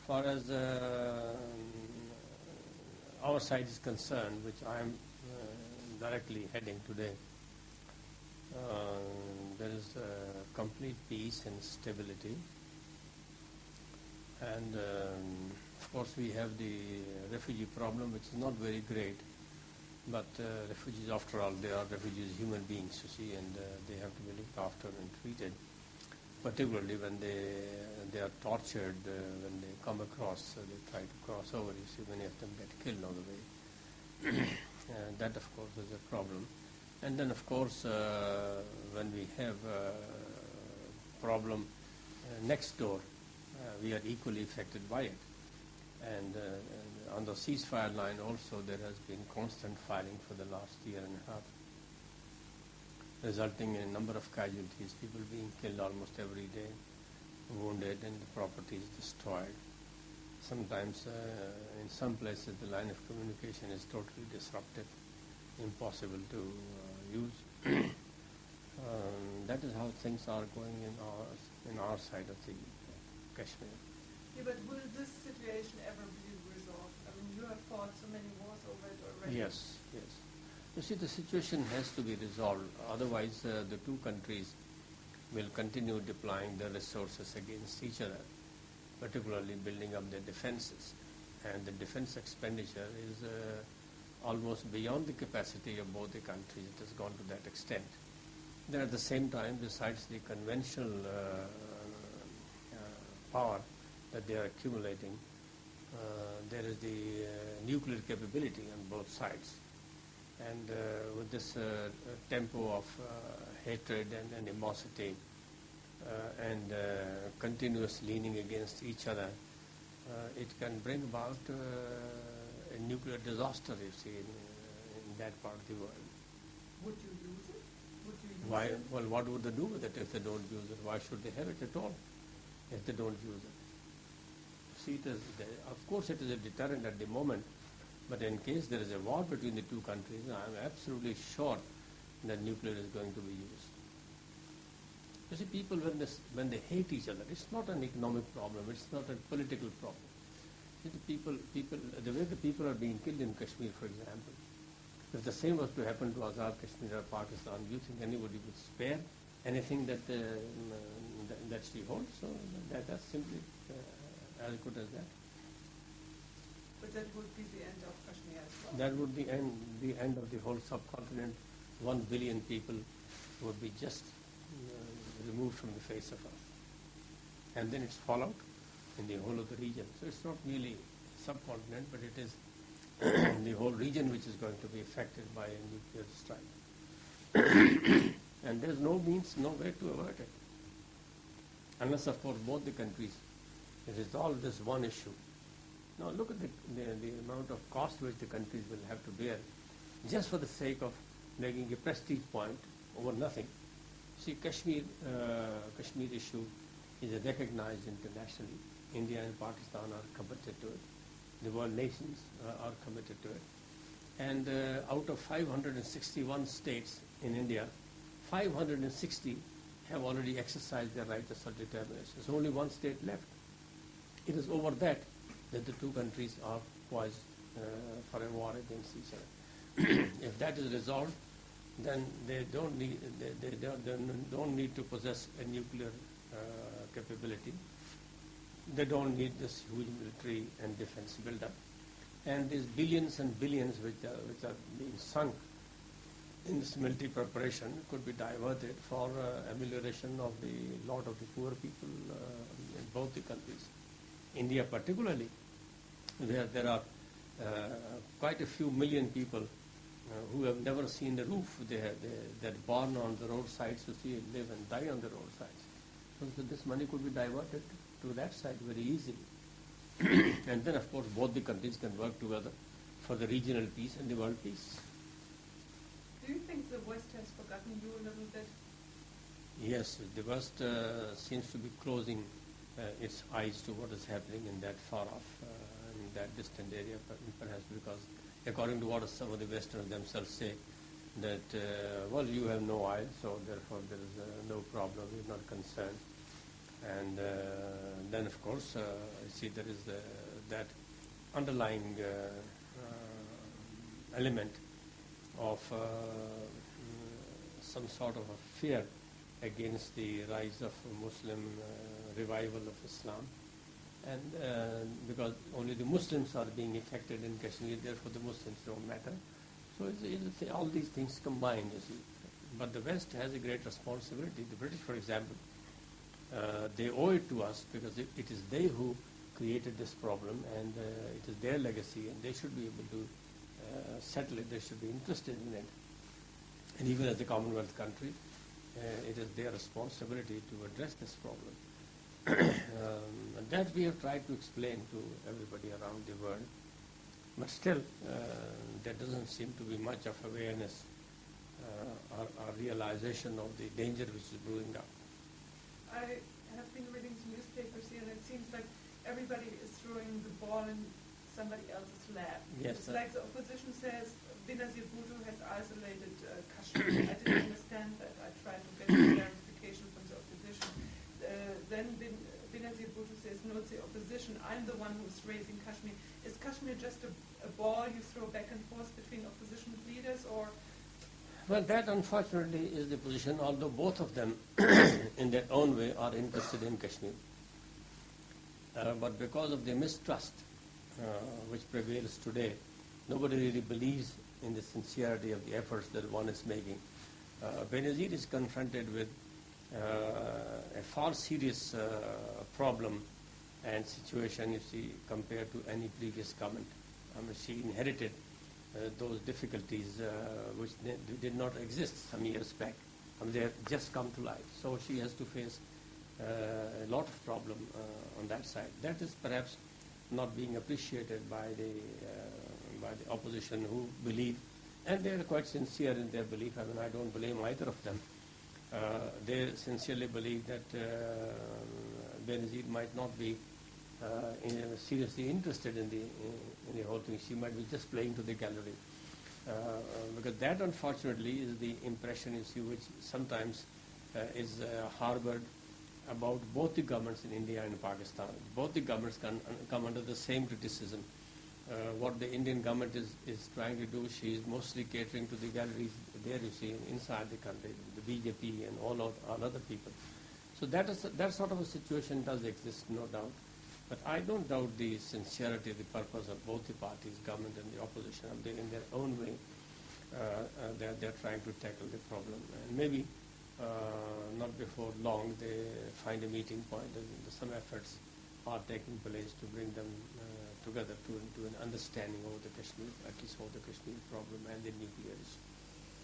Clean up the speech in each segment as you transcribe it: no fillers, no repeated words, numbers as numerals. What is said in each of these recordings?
far as our side is concerned, which I am directly heading today, there is complete peace and stability. And of course we have the refugee problem, which is not very great, but refugees, after all, they are refugees, human beings, you see, and they have to be looked after and treated, particularly when they are tortured, when they come across, they try to cross over, you see, many of them get killed on the way. That, of course, is a problem. And then, of course, when we have a problem next door, we are equally affected by it. And on the ceasefire line also, there has been constant firing for the last year and a half, resulting in a number of casualties, people being killed almost every day, wounded, and the property is destroyed. Sometimes, in some places, the line of communication is totally disrupted, impossible to use. That is how things are going in our side of the Kashmir. Yeah, but will this situation ever be resolved? I mean, you have fought so many wars over it already. Yes, yes. You see, the situation has to be resolved. Otherwise, the two countries will continue deploying their resources against each other, particularly building up their defenses. And the defense expenditure is almost beyond the capacity of both the countries. It has gone to that extent. Then at the same time, besides the conventional power that they are accumulating, there is the nuclear capability on both sides. And with this tempo of hatred and animosity and continuous leaning against each other, it can bring about a nuclear disaster, you see, in that part of the world. Would you use it? Why? Well, what would they do with it if they don't use it? Why should they have it at all if they don't use it? See, of course it is a deterrent at the moment, but in case there is a war between the two countries, I am absolutely sure that nuclear is going to be used. You see, people, when they hate each other, it's not an economic problem, it's not a political problem. See, the way the people are being killed in Kashmir, for example, if the same was to happen to Azad Kashmir or Pakistan, do you think anybody would spare anything that she holds? So that's simply as good as that. But that would be the end of Kashmir as well. That would be the end of the whole subcontinent. 1 billion people would be just removed from the face of Earth. And then it's fallout in the whole of the region. So it's not really subcontinent, but it is the whole region which is going to be affected by a nuclear strike. And there's no way to avert it. Unless, of course, both the countries resolve this one issue. Now look at the amount of cost which the countries will have to bear just for the sake of making a prestige point over nothing. See, Kashmir issue is recognized internationally. India and Pakistan are committed to it. The world nations are committed to it. And out of 561 states in India, 560 have already exercised their right of self-determination. There's only one state left. It is over that the two countries are poised for a war against each other. If that is resolved, then they don't need to possess a nuclear capability. They don't need this huge military and defense buildup. And these billions and billions which are being sunk in this military preparation could be diverted for amelioration of the lot of the poor people in both the countries. India particularly, where there are quite a few million people who have never seen the roof. They're born on the roadsides to see it live and die on the roadsides. So this money could be diverted to that side very easily. And then, of course, both the countries can work together for the regional peace and the world peace. Do you think the West has forgotten you a little bit? Yes, the West seems to be closing its eyes to what is happening in that far-off, in that distant area, perhaps because, according to what some of the Westerners themselves say, that, well, you have no oil, so therefore there is no problem, we're not concerned. And then, of course, you see there is that underlying element of some sort of a fear against the rise of Muslim revival of Islam. And because only the Muslims are being affected in Kashmir, therefore the Muslims don't matter. So it's all these things combined, you see. But the West has a great responsibility. The British, for example, they owe it to us because it is they who created this problem, and it is their legacy, and they should be able to settle it. They should be interested in it. And even as a Commonwealth country, it is their responsibility to address this problem. And that we have tried to explain to everybody around the world. But still, there doesn't seem to be much of awareness or realization of the danger which is brewing up. I have been reading some newspapers here, and it seems like everybody is throwing the ball in somebody else's lap. Yes, it's like the opposition says Benazir Bhutto has isolated Kashmir. I didn't understand that. I tried to get clarification from the opposition. Then Benazir Bhutto says, no, it's the opposition. I'm the one who's raising Kashmir. Is Kashmir just a ball you throw back and forth between opposition leaders, or? Well, that unfortunately is the position, although both of them in their own way are interested in Kashmir. But because of the mistrust which prevails today, nobody really believes in the sincerity of the efforts that one is making. Benazir is confronted with a far serious problem and situation, you see, compared to any previous government. I mean, she inherited those difficulties which did not exist some years back. I mean, they have just come to light. So she has to face a lot of problem on that side. That is perhaps not being appreciated by the opposition, who believe, and they are quite sincere in their belief. I mean, I don't blame either of them. They sincerely believe that Benazir might not be seriously interested in the whole thing. She might be just playing to the gallery. Because that, unfortunately, is the impression, you see, which sometimes is harbored about both the governments in India and Pakistan. Both the governments can come under the same criticism. What the Indian government is trying to do, she is mostly catering to the galleries there, you see, inside the country, the BJP and all other people. So that sort of a situation does exist, no doubt. But I don't doubt the sincerity, the purpose of both the parties, government and the opposition. They, in their own way, they're trying to tackle the problem. And maybe not before long they find a meeting point, and some efforts are taking place to bring them together to an understanding of the Kashmir, at least of the Kashmir problem and the nuclear issue.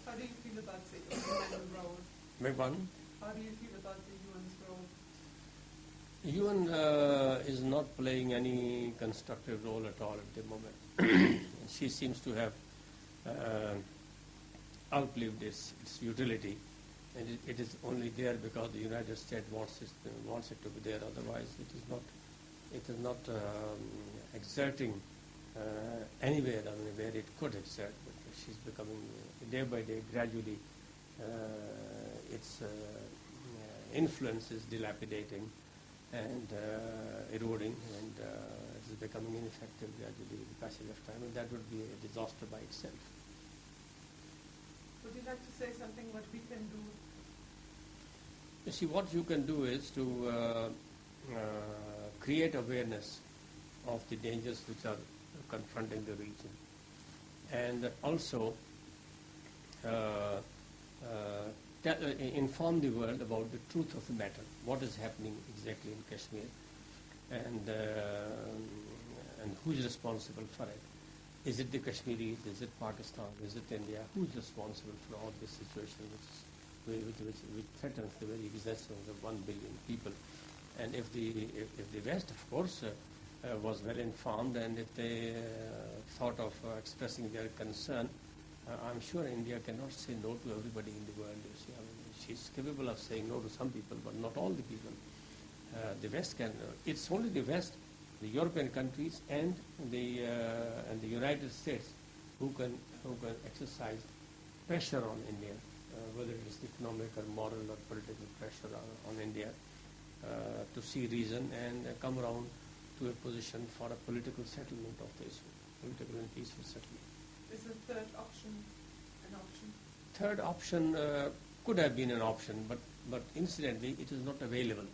How do you feel about the UN role? Beg pardon? How do you feel about the UN's role? UN is not playing any constructive role at all at the moment. She seems to have outlived its utility, and it is only there because the United States wants it to be there. Otherwise, it is not exerting anywhere, I mean, where it could exert. But she's becoming day by day, gradually, its influence is dilapidating and eroding, and it is becoming ineffective gradually with the passage of time, and that would be a disaster by itself. Would you like to say something what we can do? You see, what you can do is to create awareness of the dangers which are confronting the region, and also inform the world about the truth of the matter, what is happening exactly in Kashmir, and who is responsible for it. Is it the Kashmiris? Is it Pakistan? Is it India? Who is responsible for all this situation which threatens the very existence of 1 billion people? And if the West, of course, was well informed, and if they thought of expressing their concern, I'm sure India cannot say no to everybody in the world. You see, I mean, she's capable of saying no to some people, but not all the people. The West can. It's only the West, the European countries, and the United States who can exercise pressure on India, whether it is economic or moral or political pressure on India, to see reason and come around to a position for a political settlement of the issue, political and peaceful settlement. Is the third option an option? Third option could have been an option, but incidentally it is not available.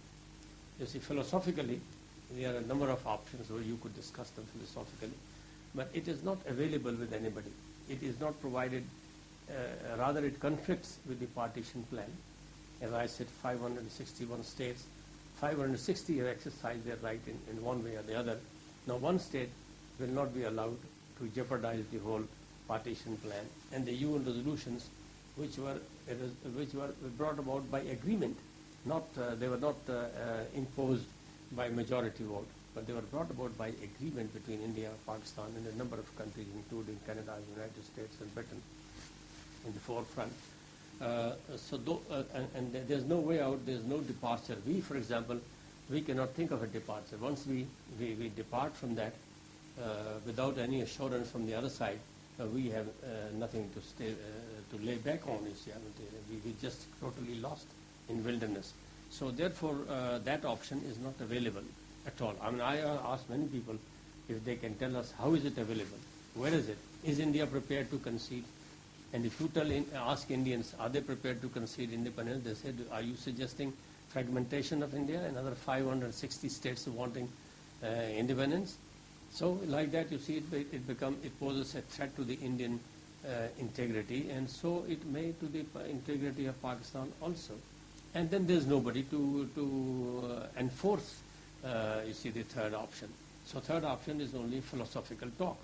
You see, philosophically, there are a number of options where you could discuss them philosophically, but it is not available with anybody. It is not provided, rather it conflicts with the partition plan. As I said, 561 states, 560 have exercised their right in one way or the other. Now one state will not be allowed to jeopardize the whole partition plan, and the UN resolutions which were brought about by agreement, they were not imposed by majority vote, but they were brought about by agreement between India, Pakistan, and a number of countries, including Canada, United States, and Britain, in the forefront. And there's no way out, there's no departure. We, for example, we cannot think of a departure. Once we depart from that without any assurance from the other side, we have nothing to to lay back on. You see, we just totally lost in wilderness. So therefore, that option is not available at all. I mean, I ask many people if they can tell us how is it available, where is it? Is India prepared to concede? And if you ask Indians, are they prepared to concede independence? They said, are you suggesting fragmentation of India? Another 560 states wanting independence? So like that, you see, it poses a threat to the Indian integrity, and so it may to the integrity of Pakistan also. And then there's nobody to enforce, you see, the third option. So third option is only philosophical talk.